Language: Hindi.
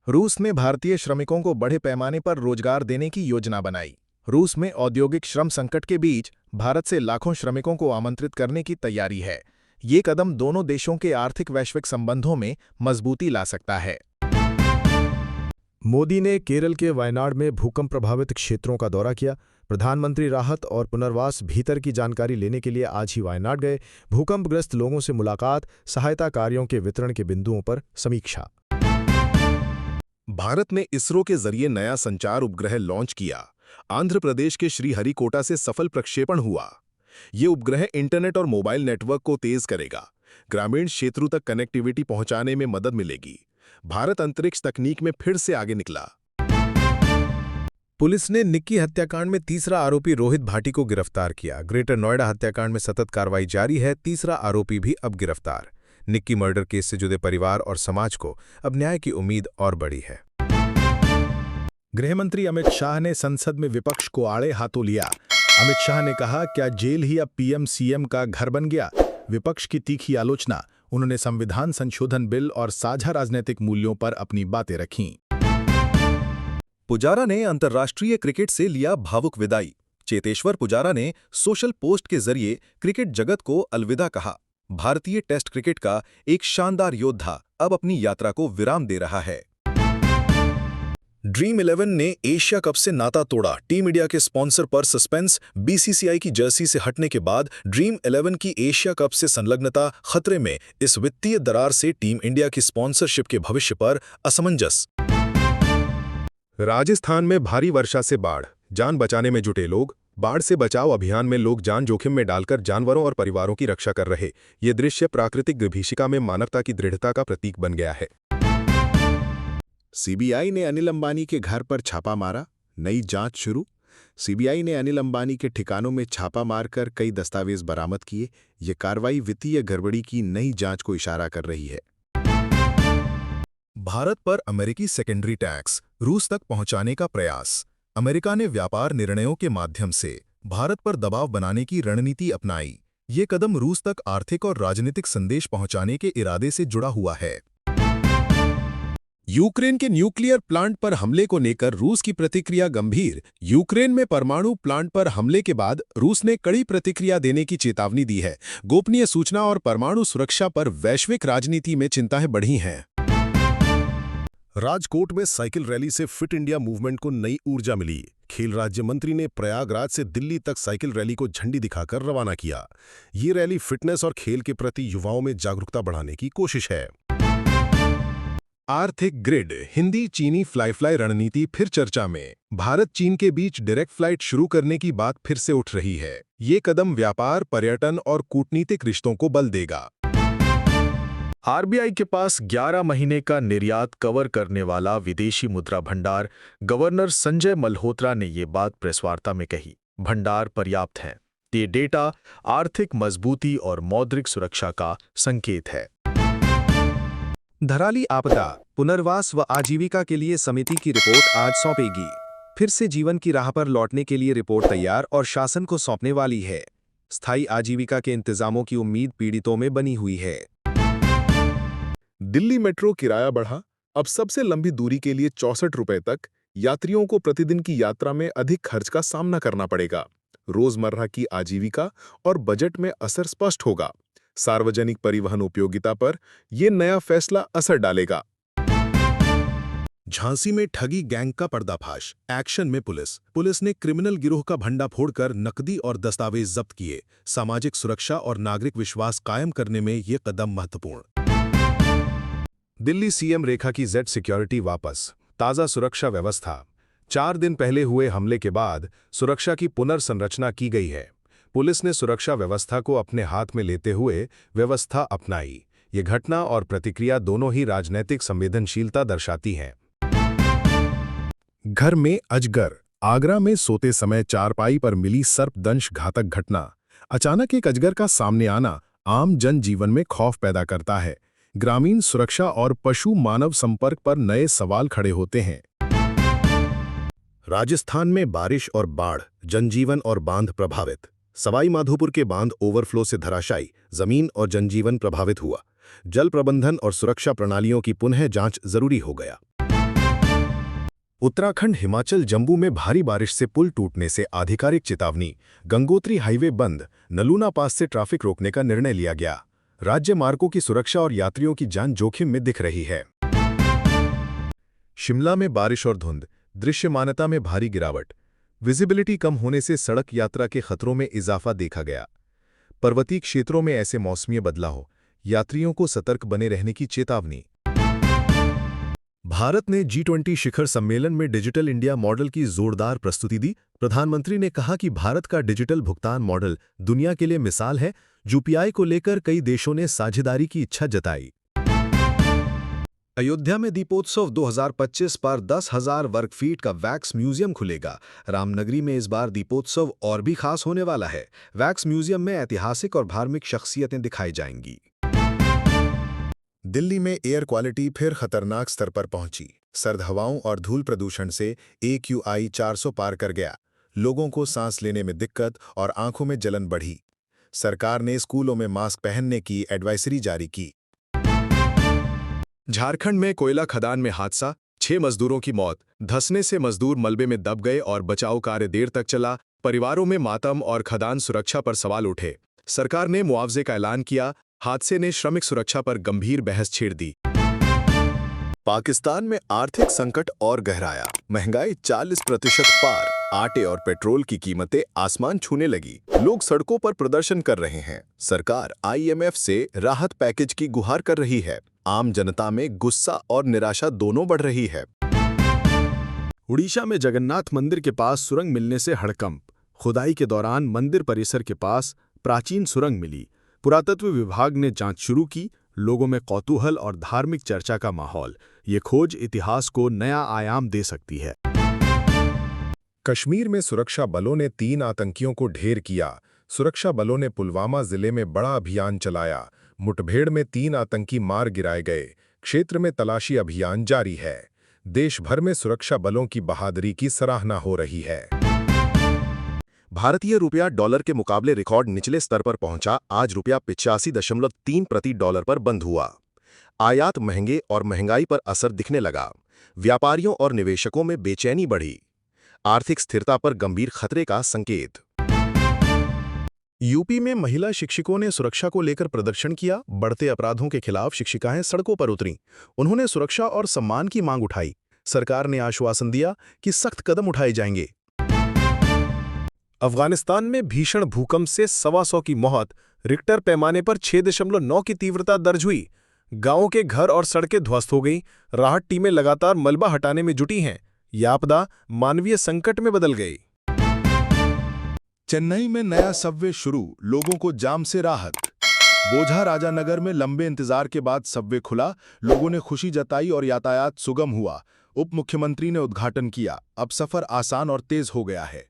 रूस ने भारतीय श्रमिकों को बड़े पैमाने पर रोजगार देने की योजना बनाई। रूस में औद्योगिक श्रम संकट के बीच भारत से लाखों श्रमिकों को आमंत्रित करने की तैयारी है। ये कदम दोनों देशों के आर्थिक वैश्विक संबंधों में मजबूती ला सकता है। मोदी ने केरल के वायनाड में भूकंप प्रभावित क्षेत्रों का दौरा किया। प्रधानमंत्री राहत और पुनर्वास भीतर की जानकारी लेने के लिए आज ही वायनाड गए। भूकंपग्रस्त लोगों से मुलाकात, सहायता कार्यों के वितरण के बिंदुओं पर समीक्षा। भारत ने इसरो के जरिए नया संचार उपग्रह लॉन्च किया। आंध्र प्रदेश के श्रीहरिकोटा से सफल प्रक्षेपण हुआ। ये उपग्रह इंटरनेट और मोबाइल नेटवर्क को तेज करेगा। ग्रामीण क्षेत्रों तक कनेक्टिविटी पहुंचाने में मदद मिलेगी। भारत अंतरिक्ष तकनीक में फिर से आगे निकला। पुलिस ने निक्की हत्याकांड में तीसरा आरोपी रोहित भाटी को गिरफ्तार किया। ग्रेटर नोएडा हत्याकांड में सतत कार्रवाई जारी है। तीसरा आरोपी भी अब गिरफ्तार। निक्की मर्डर केस से जुड़े परिवार और समाज को अब न्याय की उम्मीद और बढ़ी है। गृहमंत्री अमित शाह ने संसद में विपक्ष को आड़े हाथों लिया। अमित शाह ने कहा, क्या जेल ही अब पीएम सीएम का घर बन गया? विपक्ष की तीखी आलोचना। उन्होंने संविधान संशोधन बिल और साझा राजनीतिक मूल्यों पर अपनी बातें रखीं। पुजारा ने अंतर्राष्ट्रीय क्रिकेट से लिया भावुक विदाई। चेतेश्वर पुजारा ने सोशल पोस्ट के जरिए क्रिकेट जगत को अलविदा कहा। भारतीय टेस्ट क्रिकेट का एक शानदार योद्धा अब अपनी यात्रा को विराम दे रहा है। ड्रीम 11 ने एशिया कप से नाता तोड़ा। टीम इंडिया के स्पॉन्सर पर सस्पेंस। बीसीसीआई की जर्सी से हटने के बाद ड्रीम 11 की एशिया कप से संलग्नता खतरे में। इस वित्तीय दरार से टीम इंडिया की स्पॉन्सरशिप के भविष्य पर असमंजस। राजस्थान में भारी वर्षा से बाढ़, जान बचाने में जुटे लोग। बाढ़ से बचाव अभियान में लोग जान जोखिम में डालकर जानवरों और परिवारों की रक्षा कर रहे। ये दृश्य प्राकृतिक विभीषिका में मानवता की दृढ़ता का प्रतीक बन गया है। सीबीआई ने अनिल अंबानी के घर पर छापा मारा, नई जांच शुरू। सीबीआई ने अनिल अंबानी के ठिकानों में छापा मारकर कई दस्तावेज बरामद किए। ये कार्रवाई वित्तीय गड़बड़ी की नई जांच को इशारा कर रही है। भारत पर अमेरिकी सेकेंडरी टैक्स रूस तक पहुंचाने का प्रयास। अमेरिका ने व्यापार निर्णयों के माध्यम से भारत पर दबाव बनाने की रणनीति अपनाई। ये कदम रूस तक आर्थिक और राजनीतिक संदेश पहुंचाने के इरादे से जुड़ा हुआ है। यूक्रेन के न्यूक्लियर प्लांट पर हमले को लेकर रूस की प्रतिक्रिया गंभीर। यूक्रेन में परमाणु प्लांट पर हमले के बाद रूस ने कड़ी प्रतिक्रिया देने की चेतावनी दी है। गोपनीय सूचना और परमाणु सुरक्षा पर वैश्विक राजनीति में चिंताएं बढ़ी हैं। राजकोट में साइकिल रैली से फिट इंडिया मूवमेंट को नई ऊर्जा मिली। खेल राज्य मंत्री ने प्रयागराज से दिल्ली तक साइकिल रैली को झंडी दिखाकर रवाना किया। ये रैली फिटनेस और खेल के प्रति युवाओं में जागरूकता बढ़ाने की कोशिश है। आर्थिक ग्रिड, हिंदी चीनी फ्लाई रणनीति फिर चर्चा में। भारत चीन के बीच डायरेक्ट फ्लाइट शुरू करने की बात फिर से उठ रही है। ये कदम व्यापार, पर्यटन और कूटनीतिक रिश्तों को बल देगा। आरबीआई के पास 11 महीने का निर्यात कवर करने वाला विदेशी मुद्रा भंडार। गवर्नर संजय मल्होत्रा ने ये बात प्रेसवार्ता में कही। भंडार पर्याप्त है। ये डेटा आर्थिक मजबूती और मौद्रिक सुरक्षा का संकेत है। धराली आपदा, पुनर्वास व आजीविका के लिए समिति की रिपोर्ट आज सौंपेगी। फिर से जीवन की राह पर लौटने के लिए रिपोर्ट तैयार और शासन को सौंपने वाली है। स्थायी आजीविका के इंतजामों की उम्मीद पीड़ितों में बनी हुई है। दिल्ली मेट्रो किराया बढ़ा। अब सबसे लंबी दूरी के लिए 64 रुपए तक। यात्रियों को प्रतिदिन की यात्रा में अधिक खर्च का सामना करना पड़ेगा। रोजमर्रा की आजीविका और बजट में असर स्पष्ट होगा। सार्वजनिक परिवहन उपयोगिता पर यह नया फैसला असर डालेगा। झांसी में ठगी गैंग का पर्दाफाश, एक्शन में पुलिस ने क्रिमिनल गिरोह का भंडाफोड़ कर नकदी और दस्तावेज जब्त किए। सामाजिक सुरक्षा और नागरिक विश्वास कायम करने में यह कदम महत्वपूर्ण। दिल्ली सीएम रेखा की जेड सिक्योरिटी वापस, ताज़ा सुरक्षा व्यवस्था। 4 दिन पहले हुए हमले के बाद सुरक्षा की पुनर्संरचना की गई है। पुलिस ने सुरक्षा व्यवस्था को अपने हाथ में लेते हुए व्यवस्था अपनाई। ये घटना और प्रतिक्रिया दोनों ही राजनैतिक संवेदनशीलता दर्शाती हैं। घर में अजगर, आगरा में सोते समय चारपाई पर मिली सर्पदंश घातक घटना। अचानक एक अजगर का सामने आना आम जनजीवन में खौफ पैदा करता है। ग्रामीण सुरक्षा और पशु मानव संपर्क पर नए सवाल खड़े होते हैं। राजस्थान में बारिश और बाढ़, जनजीवन और बांध प्रभावित। सवाई माधोपुर के बांध ओवरफ्लो से धराशायी, जमीन और जनजीवन प्रभावित हुआ। जल प्रबंधन और सुरक्षा प्रणालियों की पुनः जांच जरूरी हो गया। उत्तराखंड हिमाचल जम्मू में भारी बारिश से पुल टूटने से आधिकारिक चेतावनी। गंगोत्री हाईवे बंद, नलूना पास से ट्रैफिक रोकने का निर्णय लिया गया। राज्य मार्गों की सुरक्षा और यात्रियों की जान जोखिम में दिख रही है। शिमला में बारिश और धुंध, दृश्यमानता में भारी गिरावट। विजिबिलिटी कम होने से सड़क यात्रा के खतरों में इजाफा देखा गया। पर्वतीय क्षेत्रों में ऐसे मौसमी बदलाव, यात्रियों को सतर्क बने रहने की चेतावनी। भारत ने G20 शिखर सम्मेलन में डिजिटल इंडिया मॉडल की जोरदार प्रस्तुति दी। प्रधानमंत्री ने कहा कि भारत का डिजिटल भुगतान मॉडल दुनिया के लिए मिसाल है। यूपीआई को लेकर कई देशों ने साझेदारी की इच्छा जताई। अयोध्या में दीपोत्सव 2025 पर 10,000 वर्ग फीट का वैक्स म्यूजियम खुलेगा। रामनगरी में इस बार दीपोत्सव और भी खास होने वाला है। वैक्स म्यूजियम में ऐतिहासिक और धार्मिक शख्सियतें दिखाई जाएंगी। दिल्ली में एयर क्वालिटी फिर खतरनाक स्तर पर पहुंची। सर्द हवाओं और धूल प्रदूषण से AQI 400 पार कर गया। लोगों को सांस लेने में दिक्कत और आंखों में जलन बढ़ी। सरकार ने स्कूलों में मास्क पहनने की एडवाइजरी जारी की। झारखंड में कोयला खदान में हादसा, 6 मजदूरों की मौत। धंसने से मजदूर मलबे में दब गए और बचाव कार्य देर तक चला। परिवारों में मातम और खदान सुरक्षा पर सवाल उठे। सरकार ने मुआवजे का ऐलान किया। हादसे ने श्रमिक सुरक्षा पर गंभीर बहस छेड़ दी। पाकिस्तान में आर्थिक संकट और गहराया। महंगाई 40% पार। आटे और पेट्रोल की कीमतें आसमान छूने लगी। लोग सड़कों पर प्रदर्शन कर रहे हैं। सरकार IMF से राहत पैकेज की गुहार कर रही है। आम जनता में गुस्सा और निराशा दोनों बढ़ रही है। उड़ीसा में जगन्नाथ मंदिर के पास सुरंग मिलने से हड़कंप। खुदाई के दौरान मंदिर परिसर के पास प्राचीन सुरंग मिली। पुरातत्व विभाग ने जांच शुरू की। लोगों में कौतूहल और धार्मिक चर्चा का माहौल। ये खोज इतिहास को नया आयाम दे सकती है। कश्मीर में सुरक्षा बलों ने 3 आतंकियों को ढेर किया। सुरक्षा बलों ने पुलवामा जिले में बड़ा अभियान चलाया। मुठभेड़ में 3 आतंकी मार गिराए गए। क्षेत्र में तलाशी अभियान जारी है। देश भर में सुरक्षा बलों की बहादुरी की सराहना हो रही है। भारतीय रुपया डॉलर के मुकाबले रिकॉर्ड निचले स्तर पर पहुंचा। आज रुपया 85.3 प्रति डॉलर पर बंद हुआ। आयात महंगे और महंगाई पर असर दिखने लगा। व्यापारियों और निवेशकों में बेचैनी बढ़ी। आर्थिक स्थिरता पर गंभीर खतरे का संकेत। यूपी में महिला शिक्षकों ने सुरक्षा को लेकर प्रदर्शन किया। बढ़ते अपराधों के खिलाफ शिक्षिकाएं सड़कों पर उतरीं। उन्होंने सुरक्षा और सम्मान की मांग उठाई। सरकार ने आश्वासन दिया कि सख्त कदम उठाए जाएंगे। अफगानिस्तान में भीषण भूकंप से 125 की मौत। रिक्टर पैमाने पर 6.9 की तीव्रता दर्ज हुई। गांवों के घर और सड़कें ध्वस्त हो गईं। राहत टीमें लगातार मलबा हटाने में जुटी हैं। यह आपदा मानवीय संकट में बदल गई। चेन्नई में नया सबवे शुरू, लोगों को जाम से राहत। बोझा राजानगर में लंबे इंतजार के बाद सबवे खुला। लोगों ने खुशी जताई और यातायात सुगम हुआ। उप मुख्यमंत्री ने उद्घाटन किया। अब सफर आसान और तेज हो गया है।